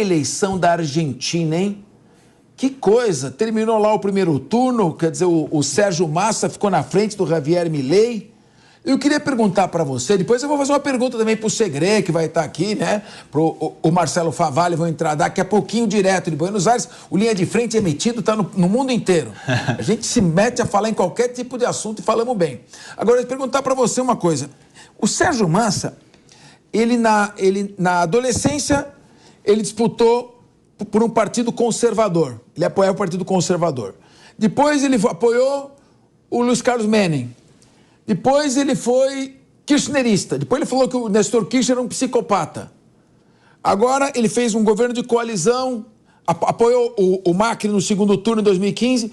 eleição da Argentina, hein? Que coisa! Terminou lá o primeiro turno, quer dizer, o Sérgio Massa ficou na frente do Javier Milei. Eu queria perguntar para você, depois eu vou fazer uma pergunta também para o Segre, que vai estar aqui, né? O Marcelo Favalli, vão entrar daqui a pouquinho direto de Buenos Aires. O Linha de Frente emitido está no mundo inteiro. A gente se mete a falar em qualquer tipo de assunto e falamos bem. Agora, eu vou perguntar para você uma coisa. O Sérgio Massa, ele na adolescência, ele disputou por um partido conservador. Ele apoiava o Partido Conservador. Depois ele apoiou o Luiz Carlos Menem. Depois ele foi kirchnerista. Depois ele falou que o Néstor Kirchner era um psicopata. Agora ele fez um governo de coalizão, apoiou o Macri no segundo turno em 2015.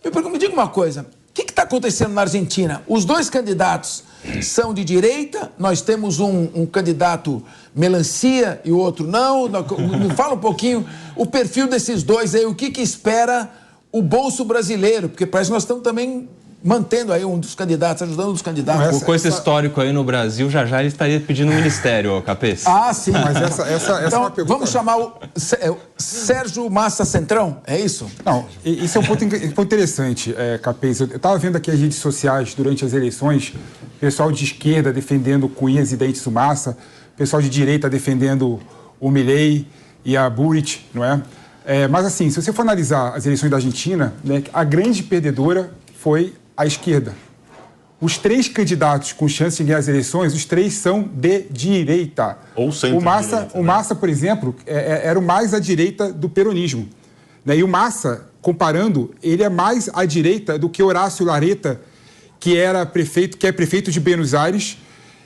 Me diga uma coisa, o que está acontecendo na Argentina? Os dois candidatos são de direita, nós temos um candidato melancia e o outro não. Me fala um pouquinho o perfil desses dois aí, o que espera o bolso brasileiro, porque parece que nós estamos também mantendo aí um dos candidatos, ajudando um dos candidatos. Com esse histórico aí no Brasil, já ele estaria pedindo um ministério, Capês. Ah, sim. Mas essa então, é uma pergunta... Vamos chamar o Sérgio Massa Centrão, é isso? Não, isso é um ponto interessante, Capês. Eu estava vendo aqui as redes sociais durante as eleições, pessoal de esquerda defendendo Cunhas e Dentes do Massa, pessoal de direita defendendo o Milei e a Buric, não é? Mas assim, se você for analisar as eleições da Argentina, né, a grande perdedora foi a esquerda. Os três candidatos com chance de ganhar as eleições, os três são de direita. Ou centro-direita. O Massa, por exemplo, era o mais à direita do peronismo. Né? E o Massa, comparando, ele é mais à direita do que Horácio Larreta, que é prefeito de Buenos Aires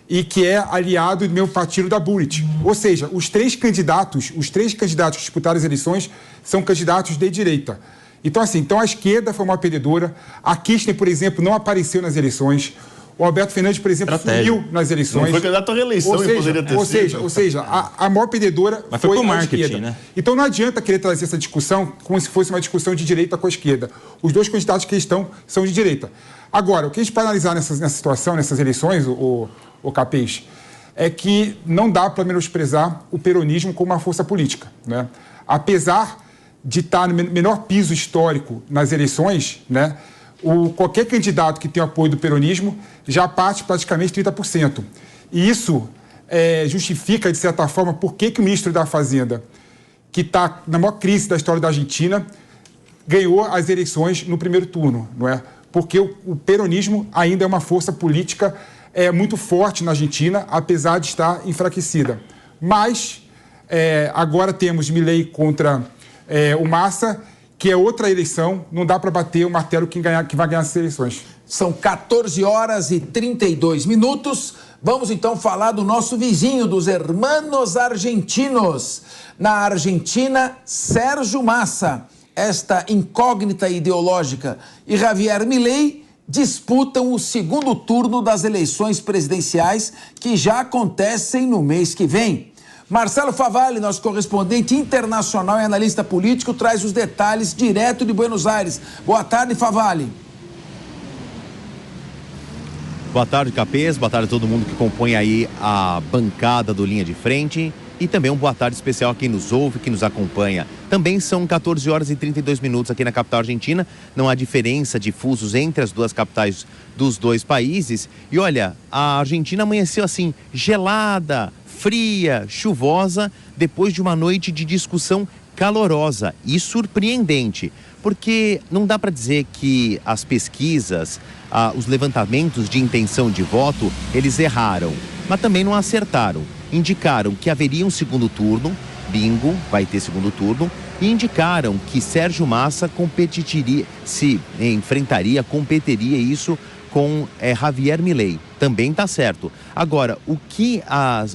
e que é aliado do meu partido da Buric. Ou seja, os três candidatos que disputaram as eleições são candidatos de direita. Então, assim, a esquerda foi uma perdedora. A Kirchner, por exemplo, não apareceu nas eleições. O Alberto Fernandes, por exemplo, sumiu nas eleições. Não foi candidato à reeleição e poderia ter sido. Ou seja, a maior perdedora foi a esquerda. Né? Então não adianta querer trazer essa discussão como se fosse uma discussão de direita com a esquerda. Os dois candidatos que estão são de direita. Agora, o que a gente pode analisar nessa situação, nessas eleições, o Capês, é que não dá para menosprezar o peronismo como uma força política. Né? Apesar de estar no menor piso histórico nas eleições, né, qualquer candidato que tem o apoio do peronismo já parte praticamente 30%. E isso justifica, de certa forma, por que o ministro da Fazenda, que está na maior crise da história da Argentina, ganhou as eleições no primeiro turno, não é? Porque o peronismo ainda é uma força política muito forte na Argentina, apesar de estar enfraquecida. Mas agora temos Milei contra o Massa, que é outra eleição, não dá para bater o martelo que vai ganhar essas eleições. São 14 horas e 32 minutos. Vamos então falar do nosso vizinho, dos hermanos argentinos. Na Argentina, Sérgio Massa, esta incógnita ideológica, e Javier Milei disputam o segundo turno das eleições presidenciais que já acontecem no mês que vem. Marcelo Favalli, nosso correspondente internacional e analista político, traz os detalhes direto de Buenos Aires. Boa tarde, Favalli. Boa tarde, Capês. Boa tarde a todo mundo que compõe aí a bancada do Linha de Frente. E também boa tarde especial a quem nos ouve, que nos acompanha. Também são 14 horas e 32 minutos aqui na capital argentina. Não há diferença de fusos entre as duas capitais dos dois países. E olha, a Argentina amanheceu assim, gelada, fria, chuvosa, depois de uma noite de discussão calorosa e surpreendente. Porque não dá para dizer que as pesquisas, os levantamentos de intenção de voto, eles erraram, mas também não acertaram. Indicaram que haveria um segundo turno, bingo, vai ter segundo turno, e indicaram que Sérgio Massa competiria isso com Javier Milei. Também está certo. Agora, o que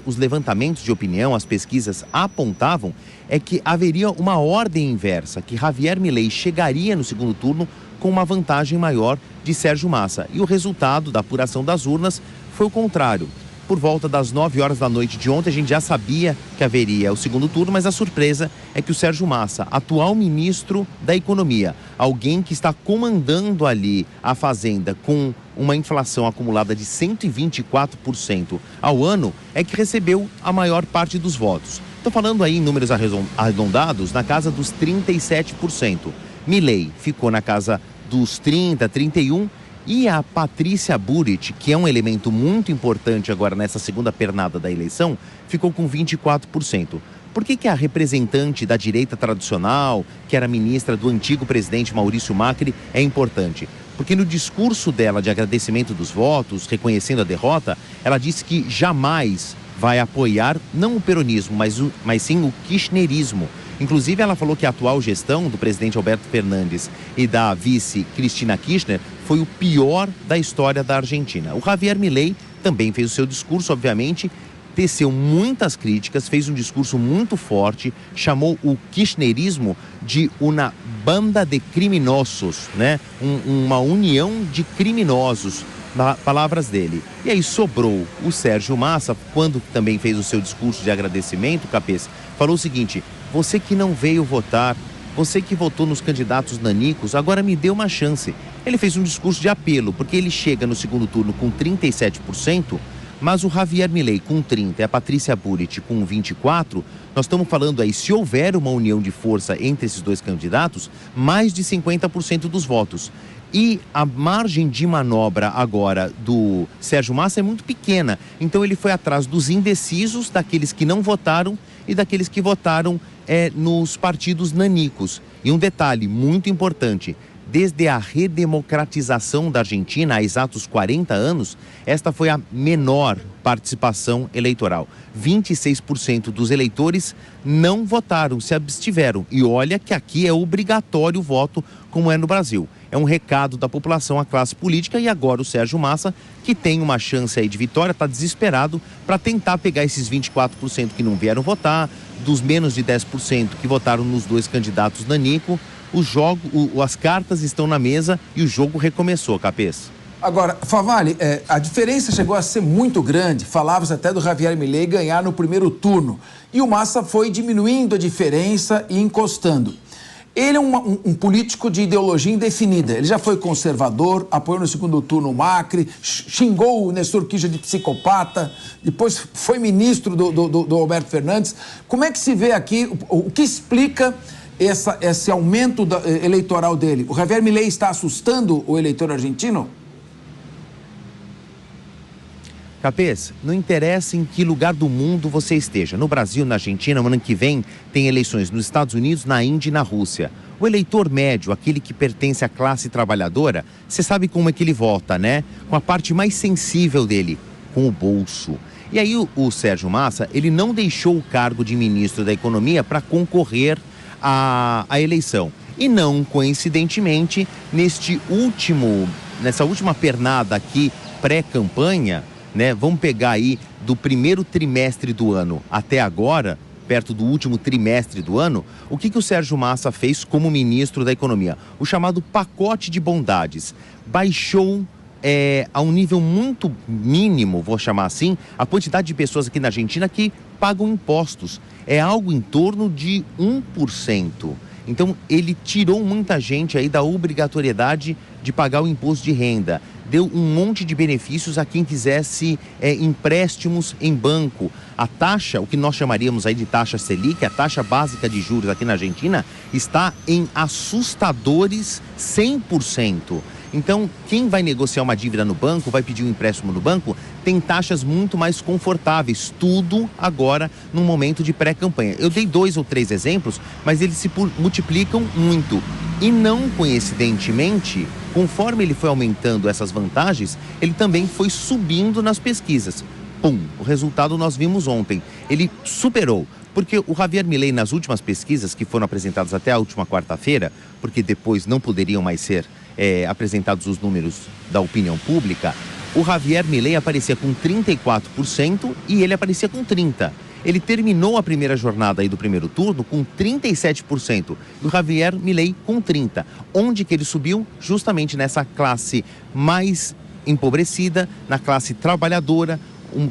os levantamentos de opinião, as pesquisas apontavam é que haveria uma ordem inversa, que Javier Milei chegaria no segundo turno com uma vantagem maior de Sérgio Massa. E o resultado da apuração das urnas foi o contrário. Por volta das 9 horas da noite de ontem, a gente já sabia que haveria o segundo turno, mas a surpresa é que o Sérgio Massa, atual ministro da Economia, alguém que está comandando ali a Fazenda com uma inflação acumulada de 124% ao ano, é que recebeu a maior parte dos votos. Estou falando aí em números arredondados na casa dos 37%. Milei ficou na casa dos 30, 31%. E a Patrícia Burit, que é um elemento muito importante agora nessa segunda pernada da eleição, ficou com 24%. Por que a representante da direita tradicional, que era ministra do antigo presidente Maurício Macri, é importante? Porque no discurso dela de agradecimento dos votos, reconhecendo a derrota, ela disse que jamais vai apoiar não o peronismo, mas sim o kirchnerismo. Inclusive, ela falou que a atual gestão do presidente Alberto Fernandes e da vice Cristina Kirchner foi o pior da história da Argentina. O Javier Milei também fez o seu discurso, obviamente, teceu muitas críticas, fez um discurso muito forte, chamou o kirchnerismo de uma banda de criminosos, né? Uma união de criminosos, palavras dele. E aí sobrou o Sérgio Massa, quando também fez o seu discurso de agradecimento, Capês, falou o seguinte: você que não veio votar, você que votou nos candidatos nanicos, agora me dê uma chance. Ele fez um discurso de apelo, porque ele chega no segundo turno com 37%, mas o Javier Milei com 30% e a Patrícia Burit com 24%, nós estamos falando aí, se houver uma união de força entre esses dois candidatos, mais de 50% dos votos. E a margem de manobra agora do Sérgio Massa é muito pequena. Então ele foi atrás dos indecisos, daqueles que não votaram e daqueles que votaram nos partidos nanicos. E um detalhe muito importante: desde a redemocratização da Argentina há exatos 40 anos, esta foi a menor participação eleitoral. 26% dos eleitores não votaram, se abstiveram. E olha que aqui é obrigatório o voto, como é no Brasil. É um recado da população à classe política, e agora o Sérgio Massa, que tem uma chance aí de vitória, está desesperado para tentar pegar esses 24% que não vieram votar, dos menos de 10% que votaram nos dois candidatos nanico. As cartas estão na mesa e o jogo recomeçou, Capês. Agora, Favalli, a diferença chegou a ser muito grande. Falava-se até do Javier Milei ganhar no primeiro turno. E o Massa foi diminuindo a diferença e encostando. Ele é um político de ideologia indefinida. Ele já foi conservador, apoiou no segundo turno o Macri, xingou o Nestor Kirchner de psicopata, depois foi ministro do Alberto Fernandes. Como é que se vê aqui, o que explica esse aumento eleitoral dele? O Javier Milei está assustando o eleitor argentino? Capês, não interessa em que lugar do mundo você esteja. No Brasil, na Argentina, no ano que vem, tem eleições nos Estados Unidos, na Índia e na Rússia. O eleitor médio, aquele que pertence à classe trabalhadora, você sabe como é que ele vota, né? Com a parte mais sensível dele, com o bolso. E aí o Sérgio Massa, ele não deixou o cargo de ministro da Economia para concorrer à eleição. E não, coincidentemente, nessa última pernada aqui, pré-campanha, né? Vamos pegar aí do primeiro trimestre do ano até agora, perto do último trimestre do ano, o que o Sérgio Massa fez como ministro da Economia? O chamado pacote de bondades. Baixou a um nível muito mínimo, vou chamar assim, a quantidade de pessoas aqui na Argentina que pagam impostos. É algo em torno de 1%. Então, ele tirou muita gente aí da obrigatoriedade de pagar o imposto de renda. Deu um monte de benefícios a quem quisesse empréstimos em banco. A taxa, o que nós chamaríamos aí de taxa Selic, a taxa básica de juros aqui na Argentina, está em assustadores 100%. Então, quem vai negociar uma dívida no banco, vai pedir um empréstimo no banco, tem taxas muito mais confortáveis. Tudo agora num momento de pré-campanha. Eu dei 2 ou 3 exemplos, mas eles se multiplicam muito. E não coincidentemente, conforme ele foi aumentando essas vantagens, ele também foi subindo nas pesquisas. Pum! O resultado nós vimos ontem. Ele superou. Porque o Javier Milei, nas últimas pesquisas que foram apresentadas até a última quarta-feira, porque depois não poderiam mais ser apresentados os números da opinião pública, o Javier Milei aparecia com 34% e ele aparecia com 30%. Ele terminou a primeira jornada aí do primeiro turno com 37% e o Javier Milei com 30%. Onde que ele subiu? Justamente nessa classe mais empobrecida, na classe trabalhadora,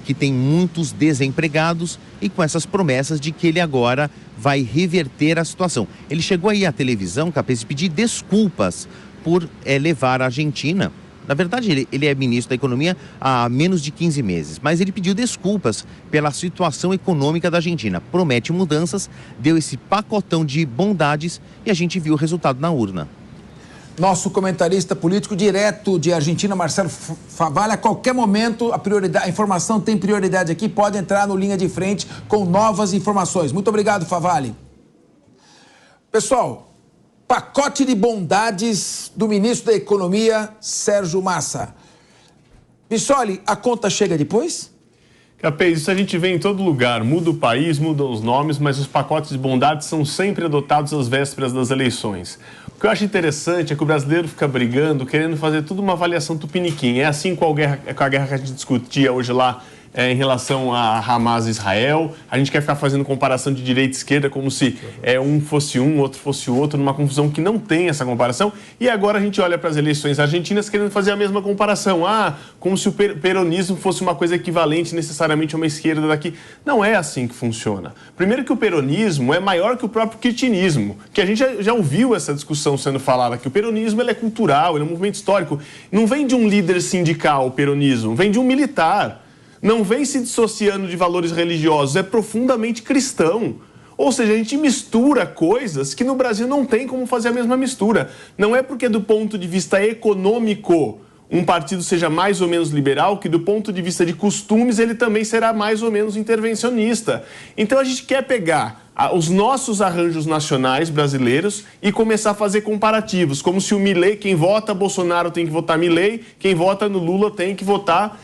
que tem muitos desempregados, e com essas promessas de que ele agora vai reverter a situação. Ele chegou aí à televisão, capaz de pedir desculpas por levar a Argentina Na verdade, ele é ministro da Economia há menos de 15 meses, mas ele pediu desculpas pela situação econômica da Argentina. Promete mudanças, deu esse pacotão de bondades e a gente viu o resultado na urna. Nosso comentarista político direto de Argentina, Marcelo Favalli, a qualquer momento a informação tem prioridade aqui, pode entrar no Linha de Frente com novas informações. Muito obrigado, Favalli. Pessoal, pacote de bondades do ministro da Economia, Sérgio Massa. Bissoli, a conta chega depois? Capês, isso a gente vê em todo lugar. Muda o país, mudam os nomes, mas os pacotes de bondades são sempre adotados às vésperas das eleições. O que eu acho interessante é que o brasileiro fica brigando, querendo fazer tudo uma avaliação tupiniquim. É assim com a guerra que a gente discutia hoje lá em relação a Hamas e Israel. A gente quer ficar fazendo comparação de direita e esquerda como se um fosse um, outro fosse outro, numa confusão que não tem essa comparação. E agora a gente olha para as eleições argentinas querendo fazer a mesma comparação. Como se o peronismo fosse uma coisa equivalente necessariamente a uma esquerda daqui. Não é assim que funciona. Primeiro que o peronismo é maior que o próprio kirchnerismo, que a gente já ouviu essa discussão sendo falada aqui. O peronismo ele é cultural, ele é um movimento histórico. Não vem de um líder sindical, o peronismo, vem de um militar. Não vem se dissociando de valores religiosos, é profundamente cristão. Ou seja, a gente mistura coisas que no Brasil não tem como fazer a mesma mistura. Não é porque do ponto de vista econômico um partido seja mais ou menos liberal, que do ponto de vista de costumes ele também será mais ou menos intervencionista. Então a gente quer pegar os nossos arranjos nacionais brasileiros e começar a fazer comparativos, como se o Milei, quem vota Bolsonaro tem que votar Milei, quem vota no Lula tem que votar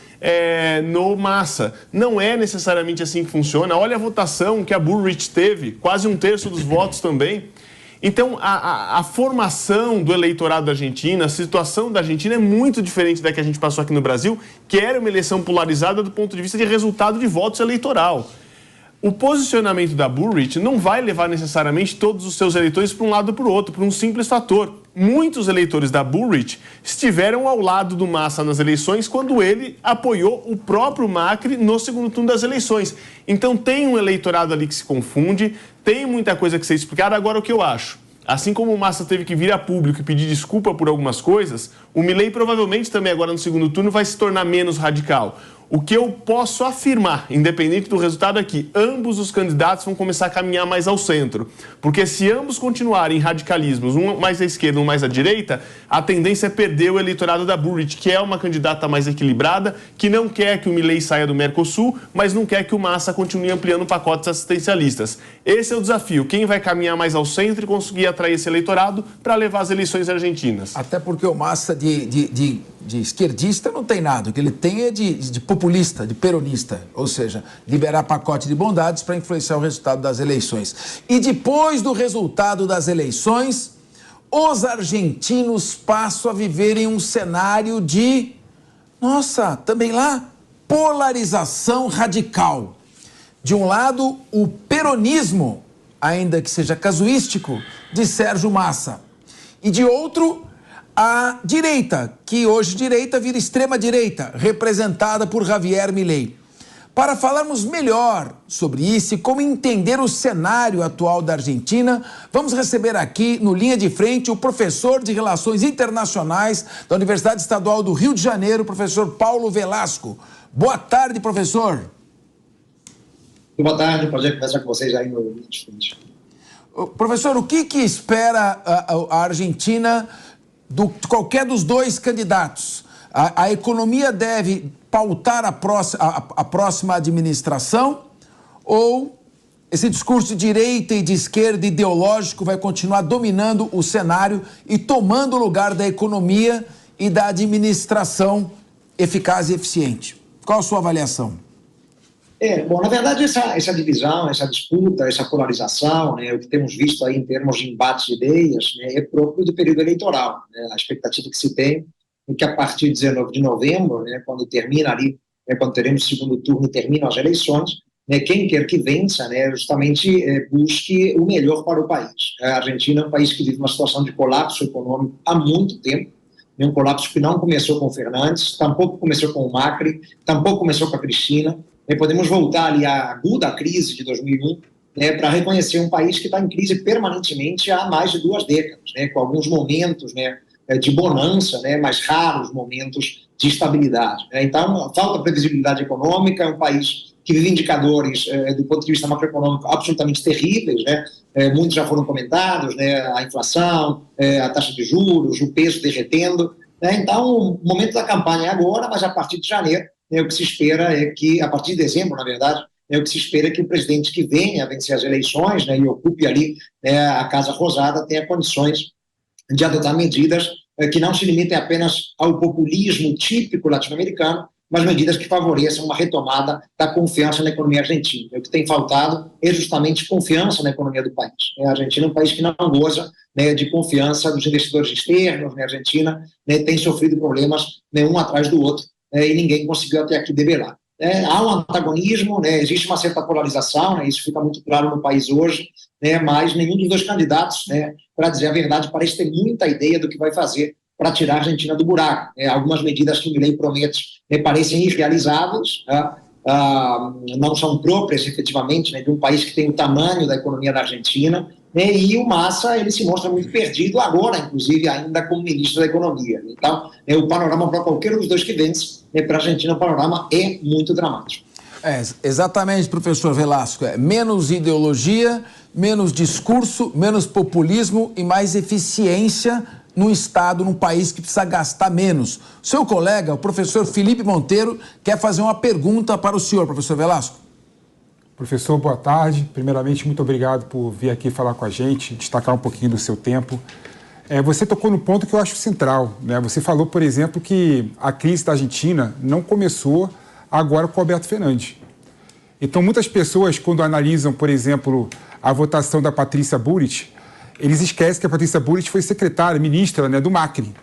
no Massa. Não é necessariamente assim que funciona. Olha a votação que a Bullrich teve, quase 1/3 dos votos também. Então, a formação do eleitorado da Argentina, a situação da Argentina é muito diferente da que a gente passou aqui no Brasil, que era uma eleição polarizada do ponto de vista de resultado de votos eleitoral. O posicionamento da Bullrich não vai levar necessariamente todos os seus eleitores para um lado ou para o outro, por um simples fator. Muitos eleitores da Bullrich estiveram ao lado do Massa nas eleições quando ele apoiou o próprio Macri no segundo turno das eleições. Então tem um eleitorado ali que se confunde, tem muita coisa que ser explicada. Agora, o que eu acho? Assim como o Massa teve que vir a público e pedir desculpa por algumas coisas, o Milei provavelmente também agora no segundo turno vai se tornar menos radical. O que eu posso afirmar, independente do resultado, é que ambos os candidatos vão começar a caminhar mais ao centro. Porque se ambos continuarem em radicalismos, um mais à esquerda, um mais à direita, a tendência é perder o eleitorado da Bullrich, que é uma candidata mais equilibrada, que não quer que o Milei saia do Mercosul, mas não quer que o Massa continue ampliando pacotes assistencialistas. Esse é o desafio. Quem vai caminhar mais ao centro e conseguir atrair esse eleitorado para levar as eleições argentinas? Até porque o Massa de esquerdista não tem nada. O que ele tem é de populista, de peronista. Ou seja, liberar pacote de bondades para influenciar o resultado das eleições. E depois do resultado das eleições, os argentinos passam a viver em um cenário de, também lá, polarização radical. De um lado, o peronismo, ainda que seja casuístico, de Sérgio Massa. E de outro, a direita, que hoje direita vira extrema-direita, representada por Javier Milei. Para falarmos melhor sobre isso e como entender o cenário atual da Argentina, vamos receber aqui no Linha de Frente o professor de Relações Internacionais da Universidade Estadual do Rio de Janeiro, professor Paulo Velasco. Boa tarde, professor. Boa tarde, prazer conversar com vocês aí no Linha de Frente. Professor, o que espera a Argentina de qualquer dos dois candidatos? A economia deve pautar a próxima administração ou esse discurso de direita e de esquerda ideológico vai continuar dominando o cenário e tomando o lugar da economia e da administração eficaz e eficiente? Qual a sua avaliação? Bom, na verdade, essa divisão, essa disputa, essa polarização, né, o que temos visto aí em termos de embates de ideias, né, é próprio do período eleitoral. Né, a expectativa que se tem é que a partir de 19 de novembro, né, quando termina ali, né, quando teremos o segundo turno e terminam as eleições, né, quem quer que vença, né, justamente busque o melhor para o país. A Argentina é um país que vive uma situação de colapso econômico há muito tempo, né, um colapso que não começou com o Fernandes, tampouco começou com o Macri, tampouco começou com a Cristina. Podemos voltar ali à aguda crise de 2001, né, para reconhecer um país que está em crise permanentemente há mais de 2 décadas, né, com alguns momentos, né, de bonança, né, mas raros momentos de estabilidade. Né? Então, falta previsibilidade econômica, é um país que vive indicadores, do ponto de vista macroeconômico, absolutamente terríveis, né? Muitos já foram comentados, né? A inflação, a taxa de juros, o peso derretendo. Né? Então, o momento da campanha é agora, mas a partir de janeiro, o que se espera é que, a partir de dezembro, na verdade, o que se espera é que o presidente que venha a vencer as eleições, né, e ocupe ali a Casa Rosada, tenha condições de adotar medidas que não se limitem apenas ao populismo típico latino-americano, mas medidas que favoreçam uma retomada da confiança na economia argentina. O que tem faltado é justamente confiança na economia do país. A Argentina é um país que não goza, né, de confiança dos investidores externos. A Argentina, né, tem sofrido problemas, né, um atrás do outro, e ninguém conseguiu até aqui debelar. Há um antagonismo, né, existe uma certa polarização, né, isso fica muito claro no país hoje, né, mas nenhum dos dois candidatos, né, para dizer a verdade, parece ter muita ideia do que vai fazer para tirar a Argentina do buraco. Algumas medidas que o Milei promete, né, parecem irrealizáveis, não são próprias, efetivamente, né, de um país que tem o tamanho da economia da Argentina, né, e o Massa ele se mostra muito perdido agora, inclusive, ainda como ministro da Economia. Então, o panorama para qualquer um dos dois que vence, para a Argentina o panorama é muito dramático. Exatamente, professor Velasco. Menos ideologia, menos discurso, menos populismo e mais eficiência num Estado, num país que precisa gastar menos. Seu colega, o professor Felipe Monteiro, quer fazer uma pergunta para o senhor, professor Velasco. Professor, boa tarde. Primeiramente, muito obrigado por vir aqui falar com a gente, destacar um pouquinho do seu tempo. Você tocou no ponto que eu acho central, né? Você falou, por exemplo, que a crise da Argentina não começou agora com o Alberto Fernandes. Então, muitas pessoas, quando analisam, por exemplo, a votação da Patrícia Bullrich, eles esquecem que a Patrícia Bullrich foi secretária, ministra, né, do Macri.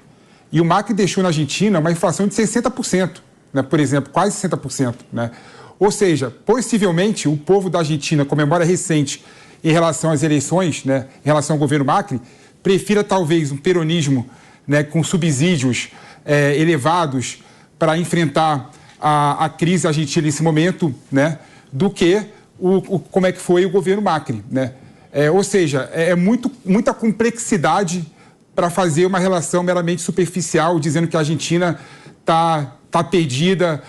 E o Macri deixou na Argentina uma inflação de 60%, né, por exemplo, quase 60%. Né? Ou seja, possivelmente, o povo da Argentina, com memória recente em relação às eleições, né, em relação ao governo Macri, prefira talvez um peronismo, né, com subsídios elevados para enfrentar a crise argentina nesse momento, né, do que como é que foi o governo Macri, né? Ou seja, muita complexidade para fazer uma relação meramente superficial, dizendo que a Argentina tá perdida,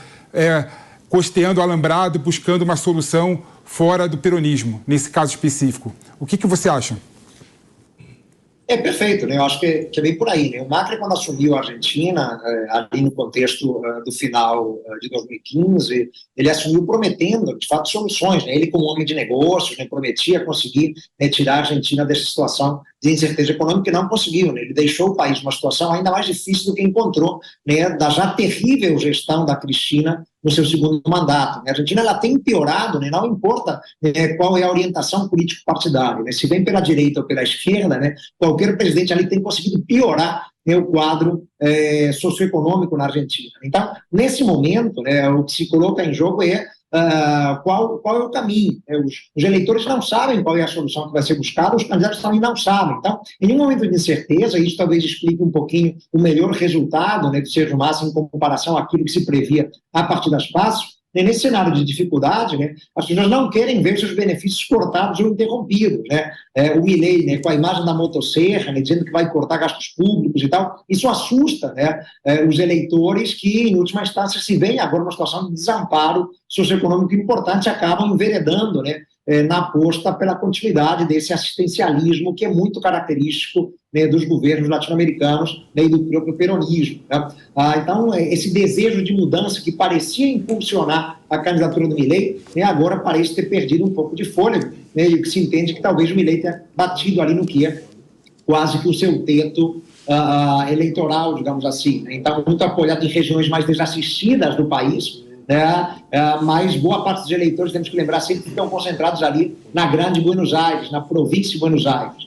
costeando o alambrado, buscando uma solução fora do peronismo, nesse caso específico. O que você acha? Perfeito, né? Eu acho que é bem por aí, né? O Macri, quando assumiu a Argentina, ali no contexto do final de 2015, ele assumiu prometendo, de fato, soluções, né? Ele, como homem de negócios, né, prometia conseguir, né, tirar a Argentina dessa situação de incerteza econômica, e não conseguiu, né? Ele deixou o país numa situação ainda mais difícil do que encontrou, né, da já terrível gestão da Cristina no seu segundo mandato. A Argentina ela tem piorado, né? Não importa qual é a orientação político-partidária, né? Se vem pela direita ou pela esquerda, né, qualquer presidente ali tem conseguido piorar, né, o quadro socioeconômico na Argentina. Então, nesse momento, né, o que se coloca em jogo é qual é o caminho. Os eleitores não sabem qual é a solução que vai ser buscada, os candidatos também não sabem. Então, em um momento de incerteza, isso talvez explique um pouquinho o melhor resultado, né, do Sérgio Massa em comparação àquilo que se previa a partir das PASSO. Nesse cenário de dificuldade, né, as pessoas não querem ver seus benefícios cortados ou interrompidos. Né? O Milei, né, com a imagem da motosserra, né, dizendo que vai cortar gastos públicos e tal, isso assusta, né, os eleitores que, em última instância, se veem agora numa situação de desamparo socioeconômico importante e acabam enveredando, né, na aposta pela continuidade desse assistencialismo que é muito característico, né, dos governos latino-americanos, né, e do próprio peronismo. Né? Então, esse desejo de mudança que parecia impulsionar a candidatura do Milei, né, agora parece ter perdido um pouco de fôlego, né, e o que se entende que talvez o Milei tenha batido ali no que é quase que o seu teto eleitoral, digamos assim. Né? Então, muito apoiado em regiões mais desassistidas do país, mas boa parte dos eleitores, temos que lembrar, sempre estão concentrados ali na grande Buenos Aires, na província de Buenos Aires.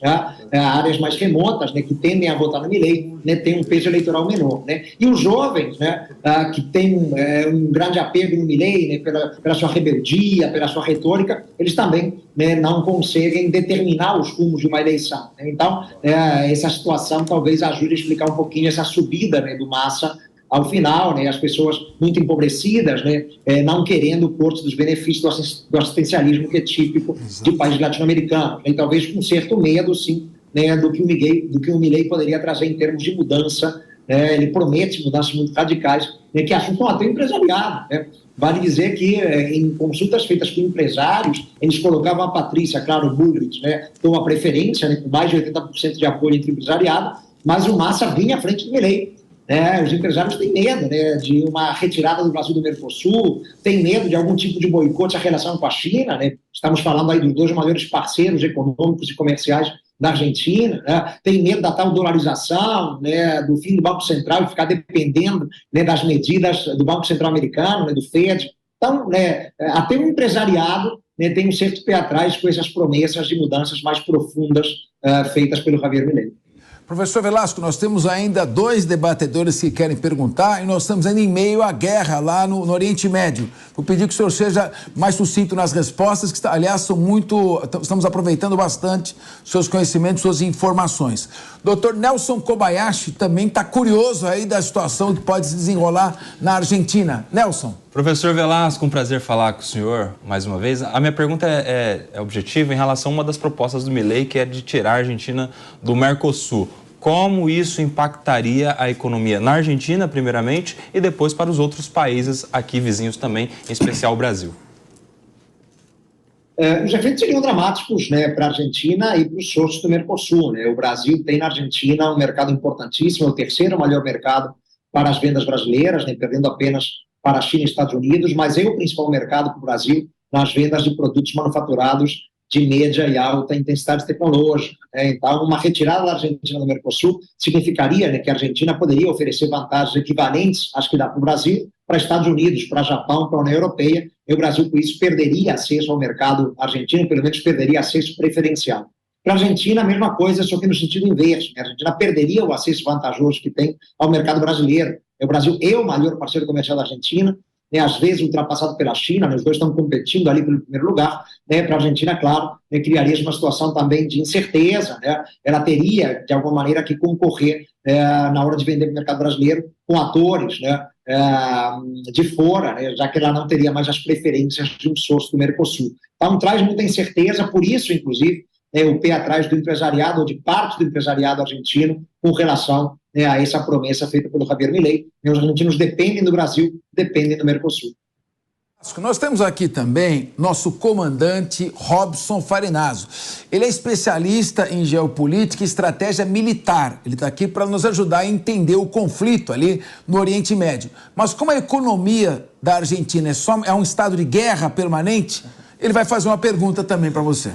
Áreas mais remotas, né, que tendem a votar no Milei, né, têm um peso eleitoral menor. Né? E os jovens, né, que têm um grande apego no Milei, né, pela sua rebeldia, pela sua retórica, eles também, né, não conseguem determinar os rumos de uma eleição. Né? Então, essa situação talvez ajude a explicar um pouquinho essa subida, né, do Massa ao final, né, as pessoas muito empobrecidas, né, não querendo o corte dos benefícios do assistencialismo que é típico de países latino-americanos. E talvez com certo medo, sim, né, do que o Milei poderia trazer em termos de mudança. Ele promete mudanças muito radicais, né, que assustam até o empresariado, né? Vale dizer que em consultas feitas com empresários, eles colocavam a Patrícia, claro, Bullrich, né, com uma preferência, né, com mais de 80% de apoio entre o empresariado, mas o Massa vinha à frente do Milei. Os empresários têm medo, né, de uma retirada do Brasil do Mercosul, têm medo de algum tipo de boicote à relação com a China, né? Estamos falando aí dos 2 maiores parceiros econômicos e comerciais da Argentina, né? Tem medo da tal dolarização, né, do fim do Banco Central e ficar dependendo, né, das medidas do Banco Central americano, né, do FED. Então, né, até o empresariado, né, tem um certo pé atrás com essas promessas de mudanças mais profundas feitas pelo Javier Milei. Professor Velasco, nós temos ainda 2 debatedores que querem perguntar e nós estamos ainda em meio à guerra lá no Oriente Médio. Vou pedir que o senhor seja mais sucinto nas respostas, que, aliás, estamos aproveitando bastante seus conhecimentos, suas informações. Doutor Nelson Kobayashi também está curioso aí da situação que pode se desenrolar na Argentina. Nelson. Professor Velasco, um prazer falar com o senhor mais uma vez. A minha pergunta é objetiva em relação a uma das propostas do Milei, que é de tirar a Argentina do Mercosul. Como isso impactaria a economia na Argentina, primeiramente, e depois para os outros países aqui vizinhos também, em especial o Brasil? Os efeitos seriam dramáticos, né, para a Argentina e para os sócios do Mercosul, né? O Brasil tem na Argentina um mercado importantíssimo, é o 3º maior mercado para as vendas brasileiras, né, perdendo apenas para a China e Estados Unidos, mas é o principal mercado para o Brasil nas vendas de produtos manufaturados de média e alta intensidade tecnológica. Então, uma retirada da Argentina do Mercosul significaria, né, que a Argentina poderia oferecer vantagens equivalentes às que dá para o Brasil, para Estados Unidos, para Japão, para a União Europeia, e o Brasil, com isso, perderia acesso ao mercado argentino, pelo menos perderia acesso preferencial. Para a Argentina, a mesma coisa, só que no sentido inverso. A Argentina perderia o acesso vantajoso que tem ao mercado brasileiro. O Brasil é o maior parceiro comercial da Argentina, né, às vezes ultrapassado pela China, né, os dois estão competindo ali pelo primeiro lugar, né, para a Argentina, claro, né, criaria uma situação também de incerteza, né, ela teria, de alguma maneira, que concorrer na hora de vender para o mercado brasileiro com atores, né, de fora, né, já que ela não teria mais as preferências de um sócio do Mercosul. Então, traz muita incerteza, por isso, inclusive, o pé atrás do empresariado, ou de parte do empresariado argentino, com relação, né, a essa promessa feita pelo Javier Milei. Os argentinos dependem do Brasil, dependem do Mercosul. Nós temos aqui também nosso comandante Robson Farinazzo. Ele é especialista em geopolítica e estratégia militar. Ele está aqui para nos ajudar a entender o conflito ali no Oriente Médio. Mas como a economia da Argentina é um estado de guerra permanente, ele vai fazer uma pergunta também para você.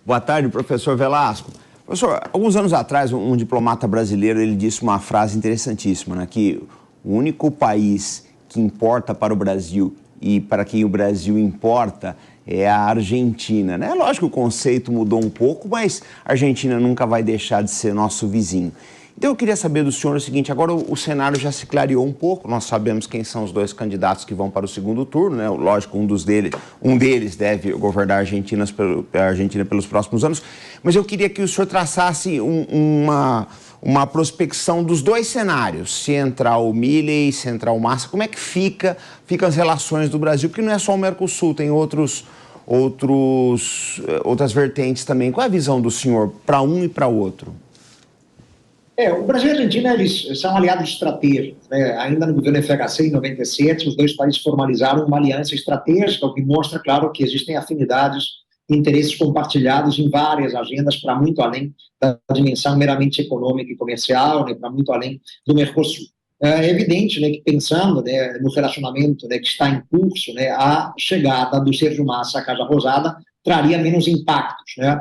Boa tarde, professor Velasco. Professor, alguns anos atrás, um diplomata brasileiro, ele disse uma frase interessantíssima, né, que o único país que importa para o Brasil e para quem o Brasil importa é a Argentina, né? Lógico que o conceito mudou um pouco, mas a Argentina nunca vai deixar de ser nosso vizinho. Então eu queria saber do senhor o seguinte, agora o cenário já se clareou um pouco, nós sabemos quem são os 2 candidatos que vão para o segundo turno, né? Lógico, um deles deve governar a Argentina pelos próximos anos, mas eu queria que o senhor traçasse uma prospecção dos 2 cenários, se entrar o Milei, se entrar o Massa, como é que ficam as relações do Brasil, porque não é só o Mercosul, tem outras vertentes também. Qual é a visão do senhor para um e para o outro? O Brasil e a Argentina, eles são aliados estratégicos, né? Ainda no governo FHC, em 97, os 2 países formalizaram uma aliança estratégica, o que mostra, claro, que existem afinidades e interesses compartilhados em várias agendas, para muito além da dimensão meramente econômica e comercial, né? Para muito além do Mercosul. É evidente, né, que pensando, né, no relacionamento, né, que está em curso, né, a chegada do Sérgio Massa à Casa Rosada traria menos impactos, né,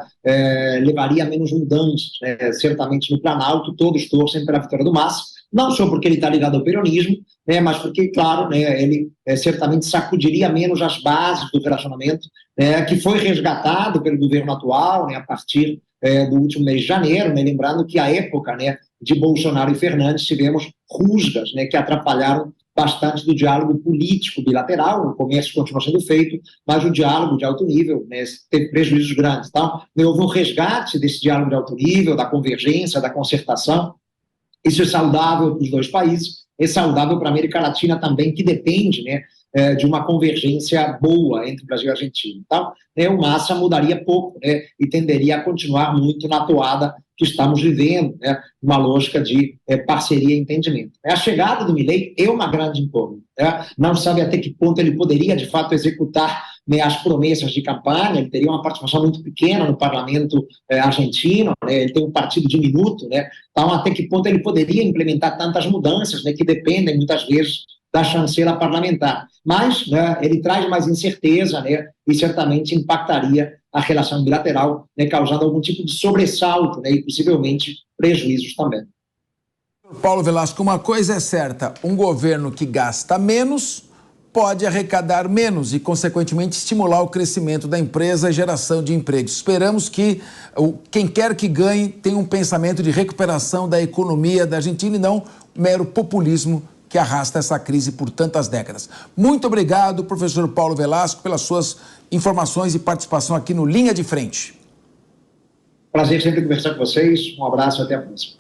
levaria a menos mudanças, né, certamente no Planalto todos torcem pela vitória do Massa, não só porque ele está ligado ao peronismo, né, mas porque, claro, né, ele certamente sacudiria menos as bases do relacionamento, né, que foi resgatado pelo governo atual, né, a partir do último mês de janeiro, né, lembrando que a época, né, de Bolsonaro e Fernandes tivemos rusgas, né, que atrapalharam bastante do diálogo político bilateral. O comércio continua sendo feito, mas o diálogo de alto nível, né, teve prejuízos grandes. Então, houve um resgate desse diálogo de alto nível, da convergência, da concertação. Isso é saudável para os 2 países, é saudável para a América Latina também, que depende, né, de uma convergência boa entre o Brasil e a Argentina. Então, o Massa mudaria pouco, né, e tenderia a continuar muito na toada que estamos vivendo, né, uma lógica de parceria e entendimento. A chegada do Milei é uma grande incógnita. Né? Não sabe até que ponto ele poderia, de fato, executar, né, as promessas de campanha. Ele teria uma participação muito pequena no parlamento argentino, né? Ele tem um partido diminuto, né? Então, até que ponto ele poderia implementar tantas mudanças, né, que dependem, muitas vezes, da chancela parlamentar. Mas, né, ele traz mais incerteza, né, e certamente impactaria a relação bilateral, né, causando algum tipo de sobressalto, né, e possivelmente prejuízos também. Paulo Velasco, uma coisa é certa, um governo que gasta menos pode arrecadar menos e, consequentemente, estimular o crescimento da empresa e geração de empregos. Esperamos que quem quer que ganhe tenha um pensamento de recuperação da economia da Argentina e não mero populismo que arrasta essa crise por tantas décadas. Muito obrigado, professor Paulo Velasco, pelas suas informações e participação aqui no Linha de Frente. Prazer sempre conversar com vocês. Um abraço e até a próxima.